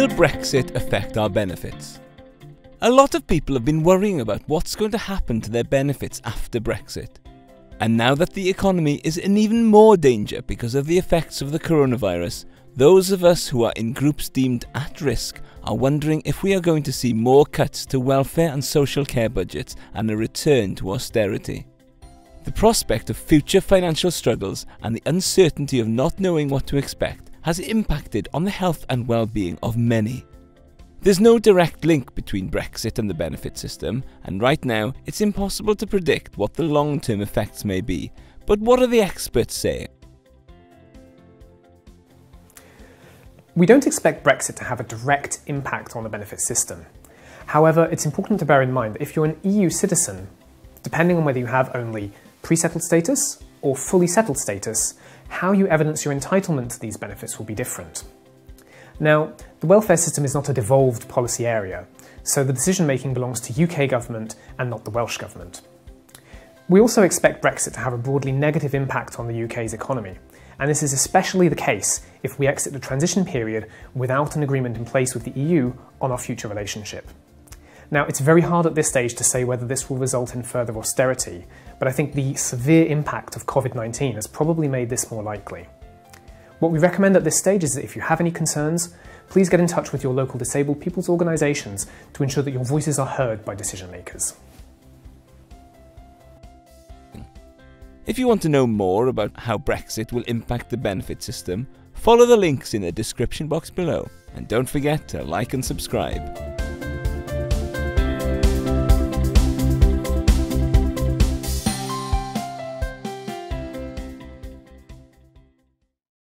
will Brexit affect our benefits? A lot of people have been worrying about what's going to happen to their benefits after Brexit. And now that the economy is in even more danger because of the effects of the coronavirus, those of us who are in groups deemed at risk are wondering if we are going to see more cuts to welfare and social care budgets and a return to austerity. The prospect of future financial struggles and the uncertainty of not knowing what to expect has impacted on the health and well-being of many. There's no direct link between Brexit and the benefit system, and right now it's impossible to predict what the long-term effects may be. But what are the experts saying? We don't expect Brexit to have a direct impact on the benefit system. However, it's important to bear in mind that if you're an EU citizen, depending on whether you have only pre-settled status or fully settled status, how you evidence your entitlement to these benefits will be different. Now, the welfare system is not a devolved policy area, so the decision-making belongs to UK government and not the Welsh government. We also expect Brexit to have a broadly negative impact on the UK's economy, and this is especially the case if we exit the transition period without an agreement in place with the EU on our future relationship. Now, it's very hard at this stage to say whether this will result in further austerity, but I think the severe impact of COVID-19 has probably made this more likely. What we recommend at this stage is that if you have any concerns, please get in touch with your local disabled people's organisations to ensure that your voices are heard by decision makers. If you want to know more about how Brexit will impact the benefit system, follow the links in the description box below, and don't forget to like and subscribe.